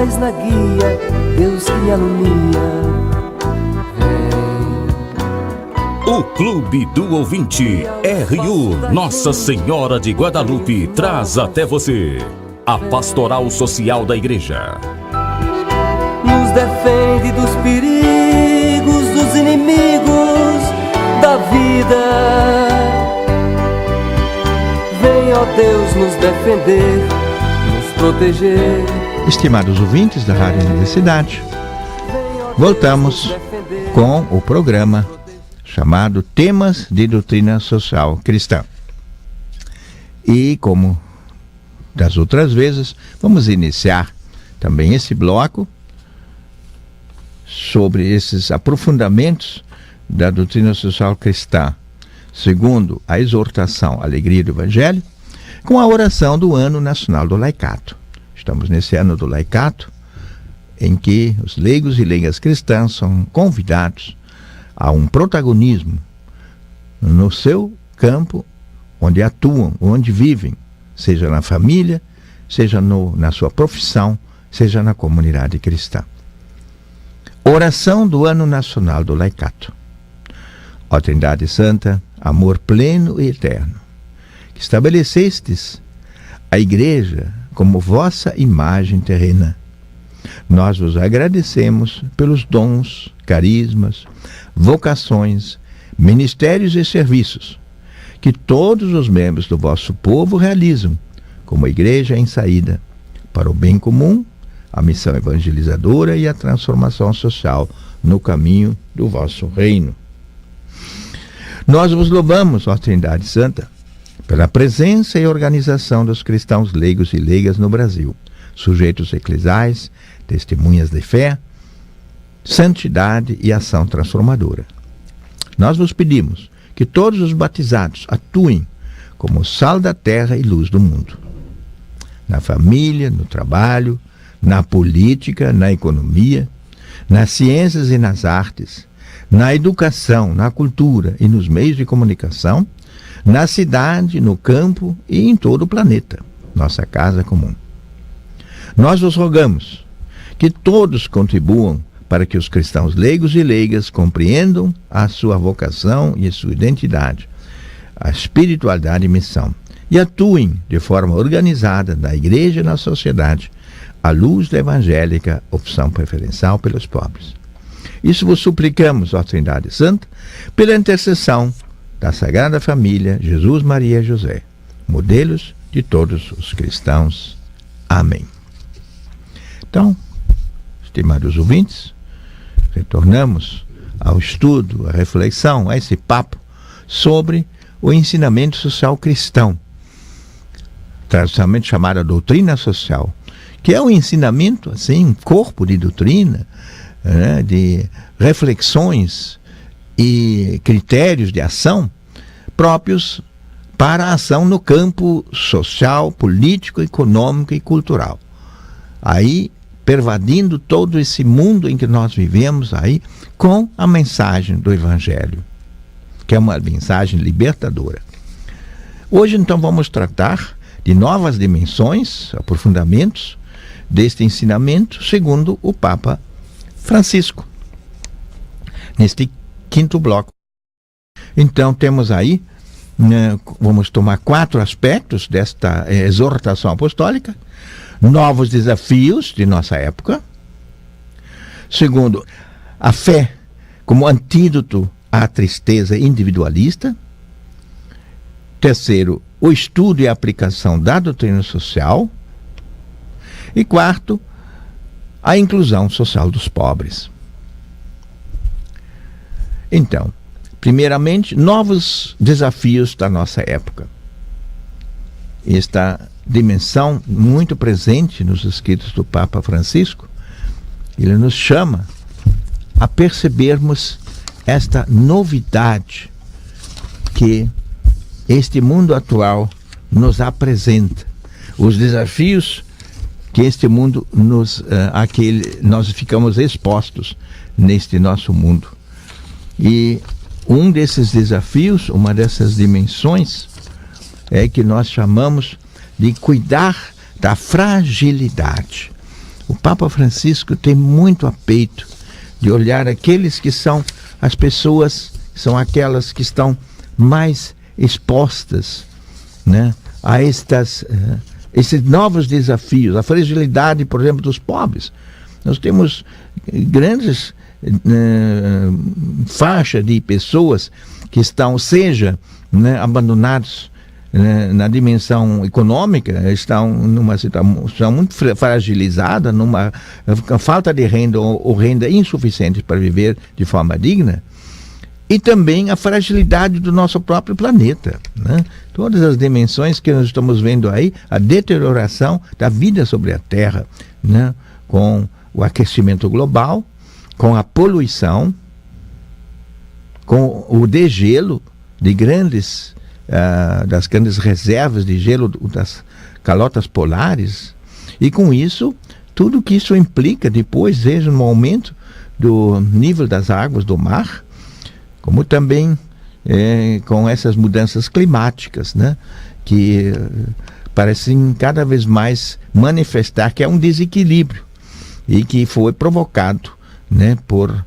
paz na guia, Deus que me alumia. O Clube do Ouvinte RU Nossa Senhora de Guadalupe traz até você a Pastoral Social da Igreja. Nos defende dos perigos, dos inimigos da vida. Vem, ó Deus, nos defender, nos proteger. Estimados ouvintes da Rádio Universidade, voltamos com o programa chamado Temas de Doutrina Social Cristã. E, como das outras vezes, vamos iniciar também esse bloco sobre esses aprofundamentos da doutrina social cristã, segundo a exortação Alegria do Evangelho, com a oração do Ano Nacional do Laicato. Estamos nesse ano do Laicato, em que os leigos e leigas cristãs são convidados a um protagonismo no seu campo, onde atuam, onde vivem, seja na família, seja na sua profissão, seja na comunidade cristã. Oração do Ano Nacional do Laicato. Ó Trindade Santa, amor pleno e eterno, que estabelecestes a Igreja como vossa imagem terrena, nós vos agradecemos pelos dons, carismas, vocações, ministérios e serviços que todos os membros do vosso povo realizam como igreja em saída para o bem comum, a missão evangelizadora e a transformação social no caminho do vosso reino. Nós vos louvamos, ó Trindade Santa, pela presença e organização dos cristãos leigos e leigas no Brasil, sujeitos eclesiais, testemunhas de fé, santidade e ação transformadora. Nós vos pedimos que todos os batizados atuem como sal da terra e luz do mundo. Na família, no trabalho, na política, na economia, nas ciências e nas artes, na educação, na cultura e nos meios de comunicação, na cidade, no campo e em todo o planeta, nossa casa comum. Nós vos rogamos que todos contribuam para que os cristãos leigos e leigas compreendam a sua vocação e a sua identidade, a espiritualidade e missão, e atuem de forma organizada na igreja e na sociedade, à luz da evangélica opção preferencial pelos pobres. Isso vos suplicamos, ó Trindade Santa, pela intercessão da Sagrada Família, Jesus, Maria e José, modelos de todos os cristãos. Amém. Então, estimados ouvintes, retornamos ao estudo, à reflexão, a esse papo sobre o ensinamento social cristão, tradicionalmente chamada doutrina social, que é um ensinamento, assim, um corpo de doutrina, né, de reflexões e critérios de ação próprios para a ação no campo social, político, econômico e cultural. Aí, pervadindo todo esse mundo em que nós vivemos aí, com a mensagem do Evangelho, que é uma mensagem libertadora. Hoje, então, vamos tratar de novas dimensões, aprofundamentos deste ensinamento, segundo o Papa Francisco, neste quinto bloco. Então, temos aí, vamos tomar 4 aspectos desta exortação apostólica: novos desafios de nossa época. Segundo, a fé como antídoto à tristeza individualista. Terceiro, o estudo e a aplicação da doutrina social. E quarto, a inclusão social dos pobres. Então, primeiramente, novos desafios da nossa época. Esta dimensão muito presente nos escritos do Papa Francisco, ele nos chama a percebermos esta novidade que este mundo atual nos apresenta, os desafios que este mundo a que nós ficamos expostos neste nosso mundo. E um desses desafios, uma dessas dimensões, é que nós chamamos de cuidar da fragilidade. o Papa Francisco tem muito a peito de olhar aqueles que são as pessoas, são aquelas que estão mais expostas, né, a esses novos desafios, a fragilidade, por exemplo, dos pobres. Nós temos grandes faixas de pessoas que estão, seja, né, abandonados, né, na dimensão econômica, estão numa situação muito fragilizada, numa falta de renda ou renda insuficiente para viver de forma digna. E também a fragilidade do nosso próprio planeta, né? Todas as dimensões que nós estamos vendo aí, a deterioração da vida sobre a Terra, né? Com o aquecimento global, com a poluição, com o degelo de das grandes reservas de gelo das calotas polares, e com isso, tudo que isso implica depois, seja no aumento do nível das águas do mar, como também com essas mudanças climáticas, né, que parecem cada vez mais manifestar que é um desequilíbrio e que foi provocado, né, por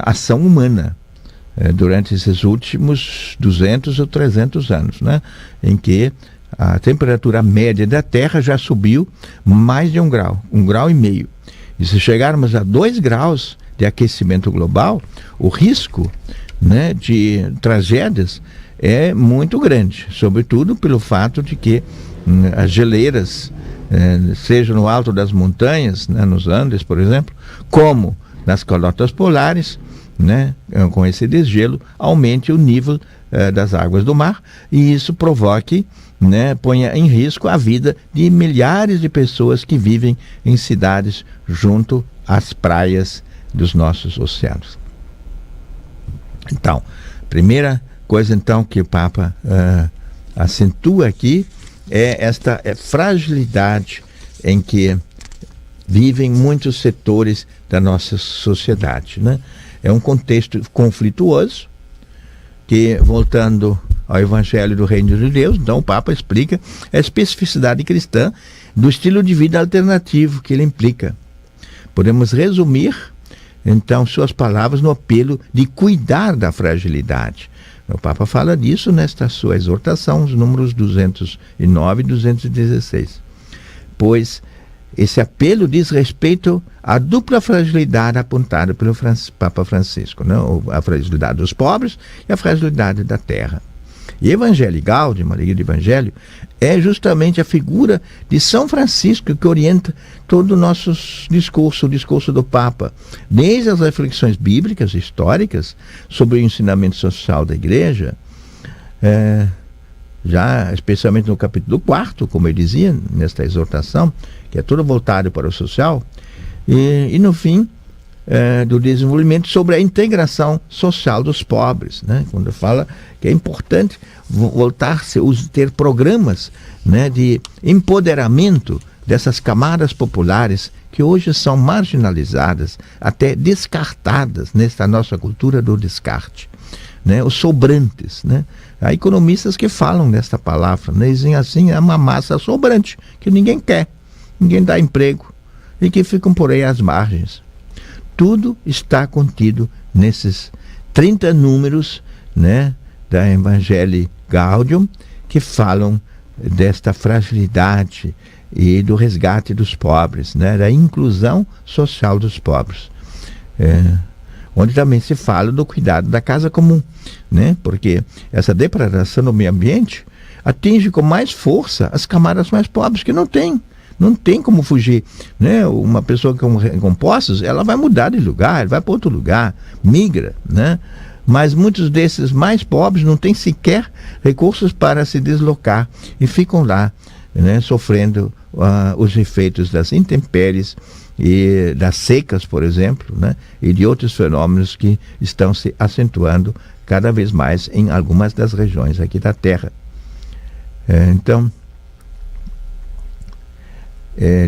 ação humana durante esses últimos 200 ou 300 anos, né, em que a temperatura média da Terra já subiu mais de 1 grau e meio. E se chegarmos a 2 graus de aquecimento global, o risco, né, de tragédias é muito grande, sobretudo pelo fato de que as geleiras, seja no alto das montanhas, né, nos Andes, por exemplo, como nas calotas polares, né, com esse desgelo, aumente o nível das águas do mar, e isso provoque, né, ponha em risco a vida de milhares de pessoas que vivem em cidades junto às praias dos nossos oceanos. Então, primeira coisa então que o Papa acentua aqui é esta fragilidade em que vivem muitos setores da nossa sociedade, né? É um contexto conflituoso que, voltando ao Evangelho do Reino de Deus, então o Papa explica a especificidade cristã do estilo de vida alternativo que ele implica. Podemos resumir então suas palavras no apelo de cuidar da fragilidade. O Papa fala disso nesta sua exortação, os números 209 e 216. Pois esse apelo diz respeito à dupla fragilidade apontada pelo Papa Francisco, né? A fragilidade dos pobres e a fragilidade da terra. E Evangelii Gaudium, a alegria do Evangelho, é justamente a figura de São Francisco que orienta todo o nosso discurso, o discurso do Papa, desde as reflexões bíblicas, históricas, sobre o ensinamento social da Igreja, já especialmente no capítulo 4, como eu dizia, nesta exortação, que é tudo voltado para o social, e no fim do desenvolvimento sobre a integração social dos pobres, né? Quando fala que é importante voltar-se, ter programas, né, de empoderamento dessas camadas populares que hoje são marginalizadas, até descartadas nesta nossa cultura do descarte, né? Os sobrantes, né? Há economistas que falam desta palavra, né? Dizem assim, é uma massa sobrante que ninguém quer, ninguém dá emprego e que ficam por aí às margens. Tudo está contido nesses 30 números, né, da Evangelii Gaudium, que falam desta fragilidade e do resgate dos pobres, né, da inclusão social dos pobres. Onde também se fala do cuidado da casa comum, né, porque essa depredação do meio ambiente atinge com mais força as camadas mais pobres, que não tem como fugir, né? Uma pessoa com posses, ela vai mudar de lugar, vai para outro lugar, migra, né? Mas muitos desses mais pobres não têm sequer recursos para se deslocar e ficam lá, né, sofrendo os efeitos das intempéries e das secas, por exemplo, né? E de outros fenômenos que estão se acentuando cada vez mais em algumas das regiões aqui da Terra. Então,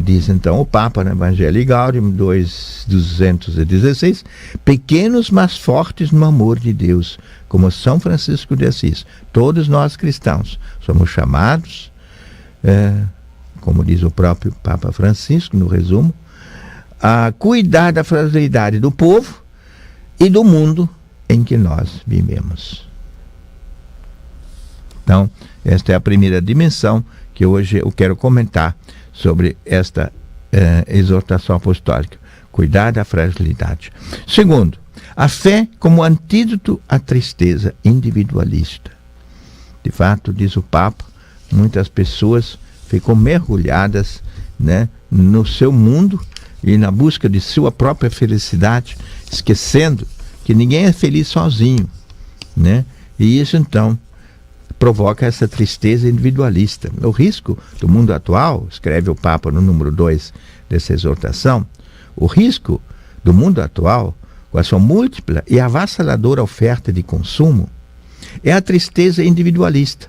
diz então o Papa no Evangelii Gaudium 216, pequenos mas fortes no amor de Deus, como São Francisco de Assis. Todos nós cristãos somos chamados, como diz o próprio Papa Francisco no resumo, a cuidar da fragilidade do povo e do mundo em que nós vivemos. Então, esta é a primeira dimensão que hoje eu quero comentar sobre esta exortação apostólica. Cuidar da fragilidade. Segundo, a fé como antídoto à tristeza individualista. De fato, diz o Papa, muitas pessoas ficam mergulhadas, né, no seu mundo e na busca de sua própria felicidade, esquecendo que ninguém é feliz sozinho, né? E isso então provoca essa tristeza individualista. O risco do mundo atual, escreve o Papa no número 2 dessa exortação, o risco do mundo atual, com a sua múltipla e avassaladora oferta de consumo, é a tristeza individualista,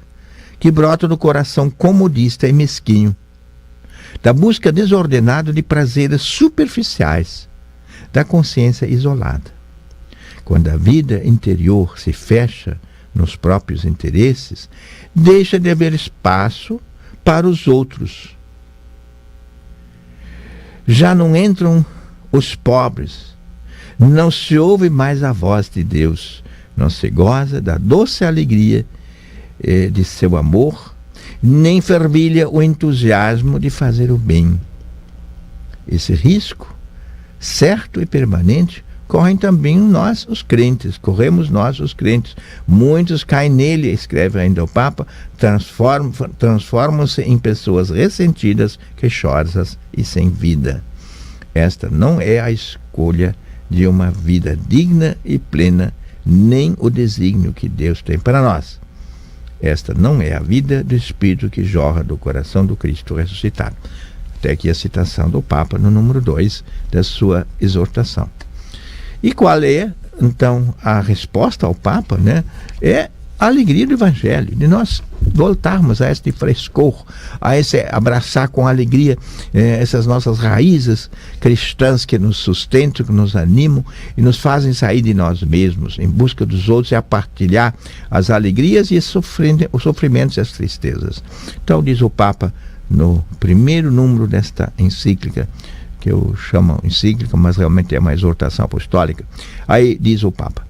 que brota do coração comodista e mesquinho, da busca desordenada de prazeres superficiais, da consciência isolada. Quando a vida interior se fecha nos próprios interesses, deixa de haver espaço para os outros. Já não entram os pobres, não se ouve mais a voz de Deus, não se goza da doce alegria de seu amor, nem fervilha o entusiasmo de fazer o bem. Esse risco, certo e permanente, correm também nós, os crentes, corremos nós, os crentes. Muitos caem nele, escreve ainda o Papa, transformam-se em pessoas ressentidas, queixosas e sem vida. Esta não é a escolha de uma vida digna e plena, nem o desígnio que Deus tem para nós. Esta não é a vida do Espírito que jorra do coração do Cristo ressuscitado. Até aqui a citação do Papa no número 2 da sua exortação. E qual é, então, a resposta ao Papa, né? É a alegria do Evangelho, de nós voltarmos a este frescor, a esse abraçar com alegria essas nossas raízes cristãs que nos sustentam, que nos animam e nos fazem sair de nós mesmos, em busca dos outros e a partilhar as alegrias e os sofrimentos e as tristezas. Então, diz o Papa, no primeiro número desta encíclica, que eu chamo encíclica, mas realmente é uma exortação apostólica, aí diz o Papa: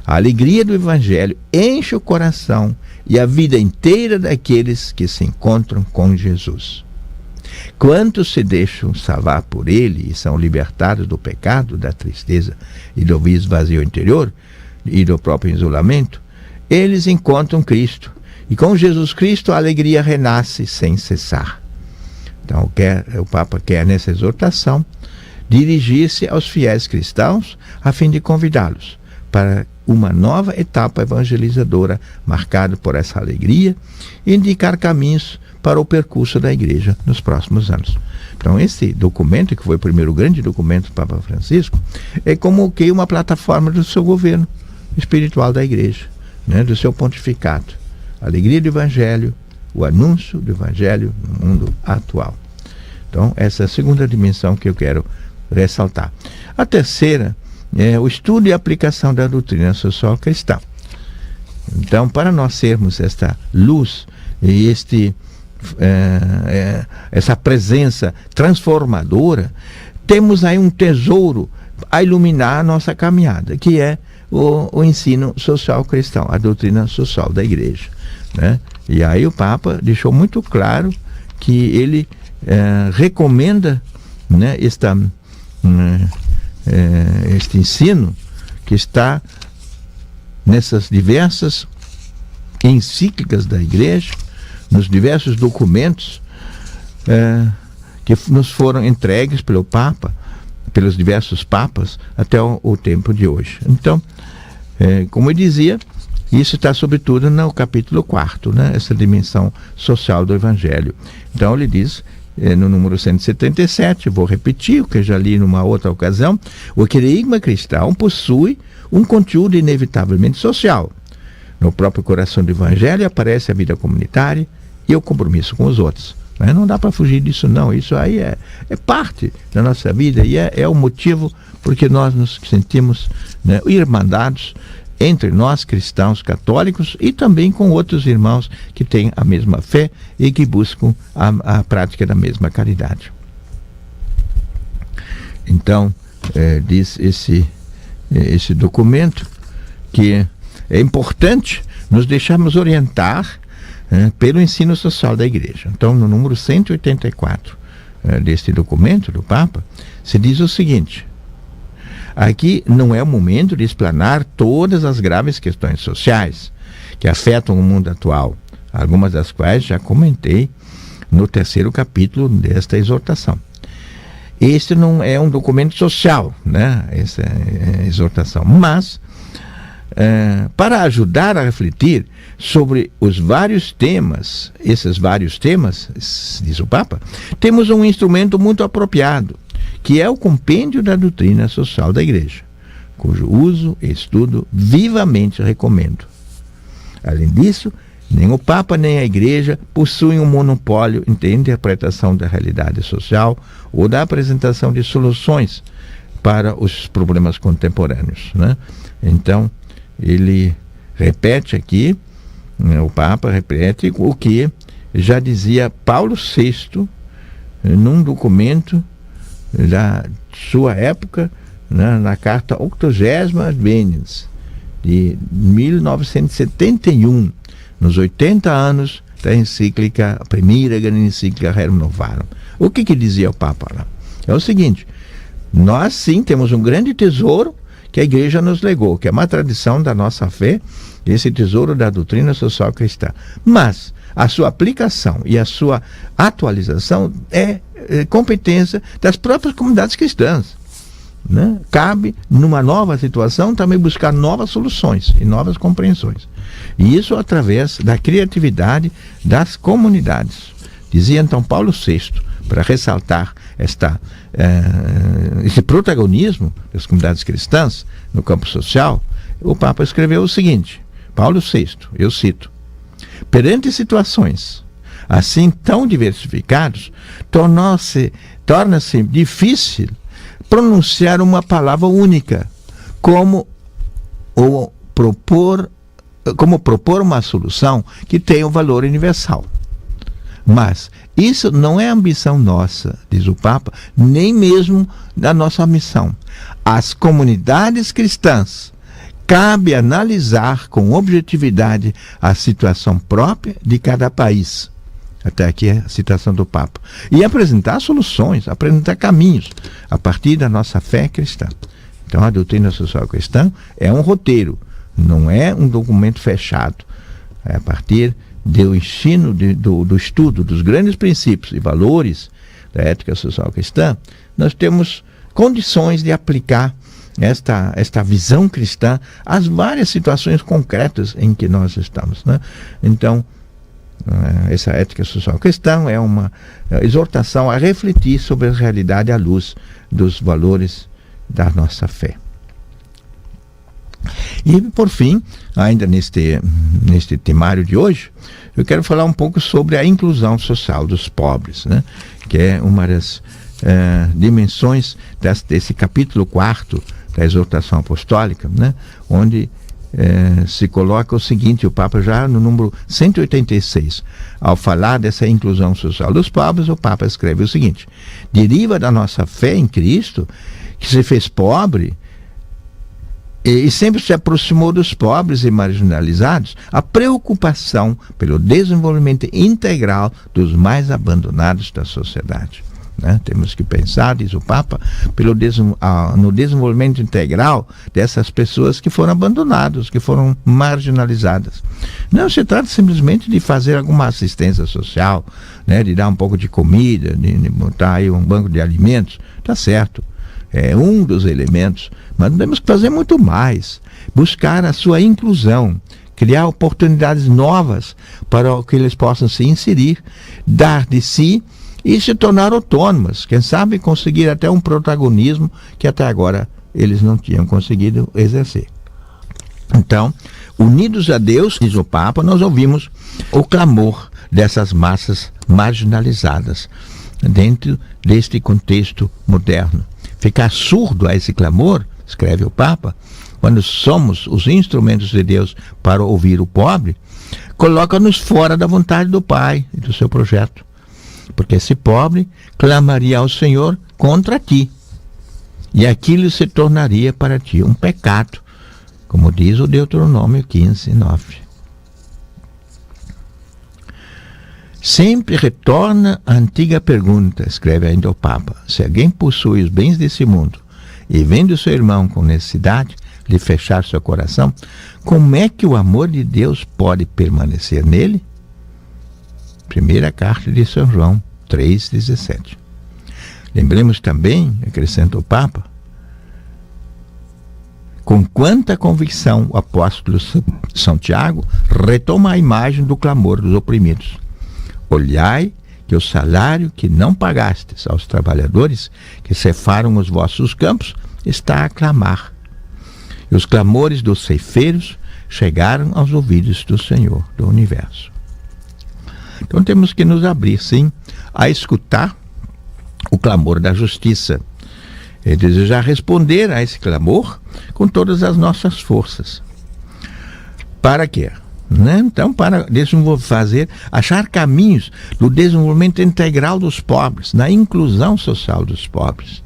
a alegria do Evangelho enche o coração e a vida inteira daqueles que se encontram com Jesus. Quantos se deixam salvar por Ele e são libertados do pecado, da tristeza e do vazio interior e do próprio isolamento, eles encontram Cristo. E com Jesus Cristo a alegria renasce sem cessar. Então o Papa quer nessa exortação dirigir-se aos fiéis cristãos a fim de convidá-los para uma nova etapa evangelizadora marcada por essa alegria e indicar caminhos para o percurso da Igreja nos próximos anos. Então esse documento, que foi o primeiro grande documento do Papa Francisco, é como que uma plataforma do seu governo espiritual da Igreja, né, do seu pontificado. A alegria do Evangelho, o anúncio do Evangelho no mundo atual. Então essa é a segunda dimensão que eu quero ressaltar. A terceira é o estudo e aplicação da doutrina social cristã. Então, para nós sermos esta luz e essa presença transformadora, temos aí um tesouro a iluminar a nossa caminhada, que é o ensino social cristão, a doutrina social da Igreja, né? E aí o Papa deixou muito claro que ele recomenda, né, este ensino que está nessas diversas encíclicas da Igreja, nos diversos documentos que nos foram entregues pelo Papa, pelos diversos papas até o tempo de hoje. Então, como eu dizia, isso está sobretudo no capítulo 4, né, essa dimensão social do Evangelho. Então ele diz, no número 177, vou repetir o que eu já li numa outra ocasião: o querigma cristão possui um conteúdo inevitavelmente social. No próprio coração do Evangelho aparece a vida comunitária e o compromisso com os outros. Mas não dá para fugir disso não, isso aí é parte da nossa vida e é o motivo porque nós nos sentimos, né, irmandados entre nós cristãos católicos e também com outros irmãos que têm a mesma fé e que buscam a prática da mesma caridade. Então, diz esse documento que é importante nos deixarmos orientar pelo ensino social da Igreja. Então, no número 184 deste documento do Papa, se diz o seguinte: aqui não é o momento de explanar todas as graves questões sociais que afetam o mundo atual, algumas das quais já comentei no 3º capítulo desta exortação. Este não é um documento social, né? Essa é a exortação, mas para ajudar a refletir sobre os vários temas, esses vários temas, diz o Papa, temos um instrumento muito apropriado, que é o Compêndio da Doutrina Social da Igreja, cujo uso e estudo vivamente recomendo. Além disso, nem o Papa nem a Igreja possuem um monopólio em interpretação da realidade social ou da apresentação de soluções para os problemas contemporâneos, né? Então, ele repete aqui, o Papa repete o que já dizia Paulo VI num documento da sua época, né, na carta 80 Adveniens, de 1971, nos 80 anos da encíclica, a primeira grande encíclica Rerum Novarum. O que dizia o Papa lá? É o seguinte: nós sim temos um grande tesouro que a Igreja nos legou, que é uma tradição da nossa fé, esse tesouro da doutrina social cristã. Mas a sua aplicação e a sua atualização é competência das próprias comunidades cristãs, né? Cabe, numa nova situação, também buscar novas soluções e novas compreensões. E isso através da criatividade das comunidades. Dizia então Paulo VI, para ressaltar esse protagonismo das comunidades cristãs no campo social, o Papa escreveu o seguinte, Paulo VI, eu cito: perante situações assim tão diversificadas, torna-se difícil pronunciar uma palavra única, como propor uma solução que tenha um valor universal. Mas isso não é ambição nossa, diz o Papa, nem mesmo da nossa missão. As comunidades cristãs cabe analisar com objetividade a situação própria de cada país. Até aqui é a citação do Papa. E apresentar soluções, apresentar caminhos a partir da nossa fé cristã. Então a doutrina social cristã é um roteiro, não é um documento fechado. É a partir do ensino, do estudo dos grandes princípios e valores da ética social cristã, nós temos condições de aplicar esta visão cristã às várias situações concretas em que nós estamos, né? Então, essa ética social cristã é uma exortação a refletir sobre a realidade à luz dos valores da nossa fé. E, por fim, ainda neste temário de hoje, eu quero falar um pouco sobre a inclusão social dos pobres, né? Que é uma das dimensões desse capítulo 4 da exortação apostólica, né? Onde se coloca o seguinte, o Papa já no número 186, ao falar dessa inclusão social dos pobres, o Papa escreve o seguinte: deriva da nossa fé em Cristo, que se fez pobre e sempre se aproximou dos pobres e marginalizados, a preocupação pelo desenvolvimento integral dos mais abandonados da sociedade. Né? Temos que pensar, diz o Papa, no desenvolvimento integral dessas pessoas que foram abandonadas, que foram marginalizadas. Não se trata simplesmente de fazer alguma assistência social, né? De dar um pouco de comida, de botar aí um banco de alimentos, tá certo. É um dos elementos, mas temos que fazer muito mais, buscar a sua inclusão, criar oportunidades novas para que eles possam se inserir, dar de si e se tornar autônomas, quem sabe conseguir até um protagonismo que até agora eles não tinham conseguido exercer. Então, unidos a Deus, diz o Papa, nós ouvimos o clamor dessas massas marginalizadas dentro deste contexto moderno. Ficar surdo a esse clamor, escreve o Papa, quando somos os instrumentos de Deus para ouvir o pobre, coloca-nos fora da vontade do Pai e do seu projeto. Porque esse pobre clamaria ao Senhor contra ti. e aquilo se tornaria para ti um pecado, como diz o Deuteronômio 15:9. Sempre retorna a antiga pergunta, escreve ainda o Papa: se alguém possui os bens desse mundo e vendo seu irmão com necessidade lhe fechar seu coração, como é que o amor de Deus pode permanecer nele? Primeira carta de São João 3,17. Lembremos também, acrescenta o Papa, com quanta convicção o apóstolo São Tiago retoma a imagem do clamor dos oprimidos. Olhai que o salário que não pagastes aos trabalhadores que cefaram os vossos campos está a clamar. E os clamores dos ceifeiros chegaram aos ouvidos do Senhor do Universo. Então temos que nos abrir, sim, a escutar o clamor da justiça e desejar responder a esse clamor com todas as nossas forças. Para quê? Então, para achar caminhos do desenvolvimento integral dos pobres, na inclusão social dos pobres,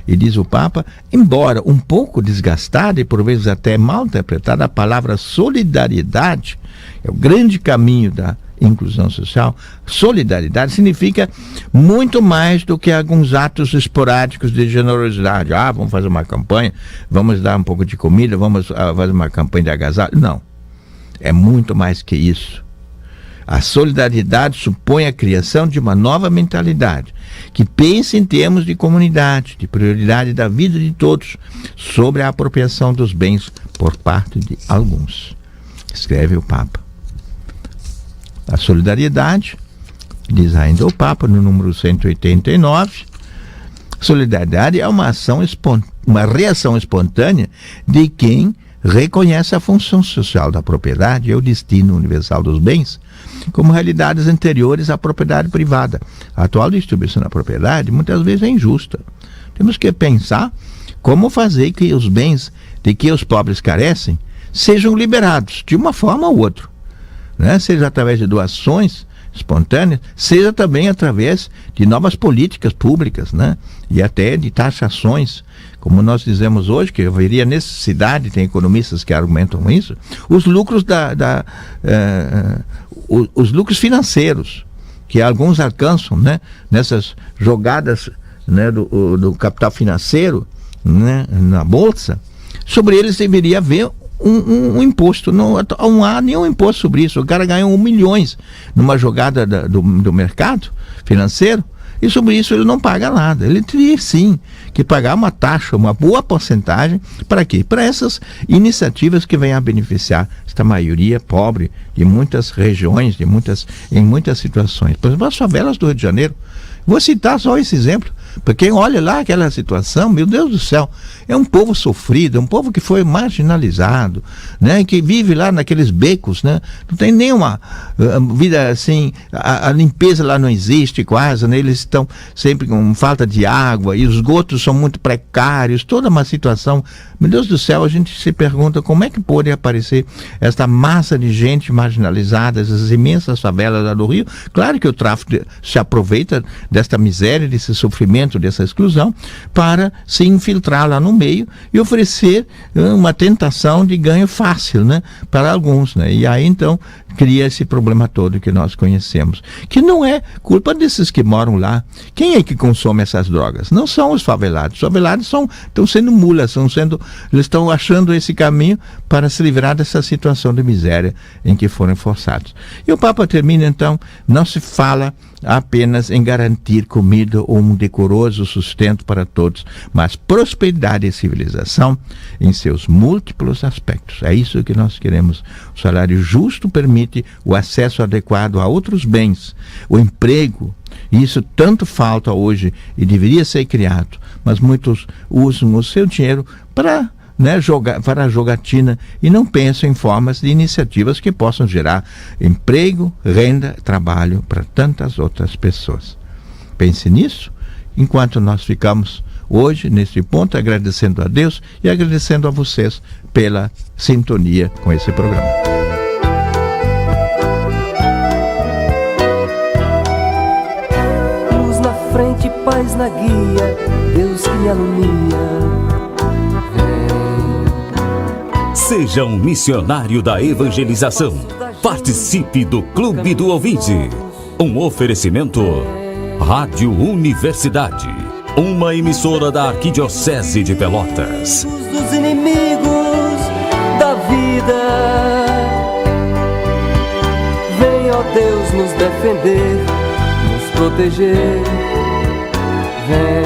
E diz o Papa, embora um pouco desgastada e por vezes até mal interpretada, a palavra solidariedade é o grande caminho da inclusão social. Solidariedade significa muito mais do que alguns atos esporádicos de generosidade. Vamos fazer uma campanha, vamos dar um pouco de comida, vamos fazer uma campanha de agasalho. Não. É muito mais que isso. A solidariedade supõe a criação de uma nova mentalidade, que pense em termos de comunidade, de prioridade da vida de todos, sobre a apropriação dos bens por parte de alguns. Escreve o Papa. A solidariedade, diz ainda o Papa no número 189, solidariedade é uma reação espontânea de quem reconhece a função social da propriedade e o destino universal dos bens como realidades anteriores à propriedade privada. A atual distribuição da propriedade muitas vezes é injusta. Temos que pensar como fazer que os bens de que os pobres carecem sejam liberados de uma forma ou outra, seja através de doações espontâneas, seja também através de novas políticas públicas, e até de taxações, como nós dizemos hoje, que haveria necessidade, tem economistas que argumentam isso, os lucros os lucros financeiros, que alguns alcançam, nessas jogadas, do capital financeiro, na bolsa, sobre eles deveria haver um imposto. Não há nenhum imposto sobre isso. O cara ganhou milhões numa jogada do mercado financeiro e sobre isso ele não paga nada. Ele teria sim que pagar uma taxa, uma boa porcentagem. Para quê? Para essas iniciativas que venham a beneficiar esta maioria pobre de muitas regiões, em muitas situações. Por exemplo, as favelas do Rio de Janeiro. Vou citar só esse exemplo. Para quem olha lá aquela situação, meu Deus do céu, é um povo sofrido, é um povo que foi marginalizado, que vive lá naqueles becos, não tem nenhuma vida assim, a limpeza lá não existe quase, eles estão sempre com falta de água e os esgotos são muito precários, toda uma situação. Meu Deus do céu, a gente se pergunta como é que pode aparecer esta massa de gente marginalizada, essas imensas favelas lá do Rio. Claro que o tráfico se aproveita desta miséria, desse sofrimento, dessa exclusão, para se infiltrar lá no meio e oferecer uma tentação de ganho fácil, para alguns, E aí então cria esse problema todo que nós conhecemos, que não é culpa desses que moram lá. Quem é que consome essas drogas? Não são os favelados. Os favelados estão sendo mulas, eles estão achando esse caminho para se livrar dessa situação de miséria em que foram forçados. E o Papa termina então, não se fala apenas em garantir comida ou um decoroso sustento para todos, mas prosperidade e civilização em seus múltiplos aspectos. É isso que nós queremos. O salário justo permite o acesso adequado a outros bens, o emprego. Isso tanto falta hoje e deveria ser criado, mas muitos usam o seu dinheiro para a jogatina e não pensam em formas de iniciativas que possam gerar emprego, renda, trabalho para tantas outras pessoas. Pense nisso, enquanto nós ficamos hoje nesse ponto agradecendo a Deus e agradecendo a vocês pela sintonia com esse programa. Luz na frente, paz na guia, Deus que me alumia. Seja um missionário da evangelização. Participe do Clube do Ouvinte. Um oferecimento Rádio Universidade, uma emissora da Arquidiocese de Pelotas. Dos inimigos da vida, vem, ó Deus, nos defender, nos proteger. Vem.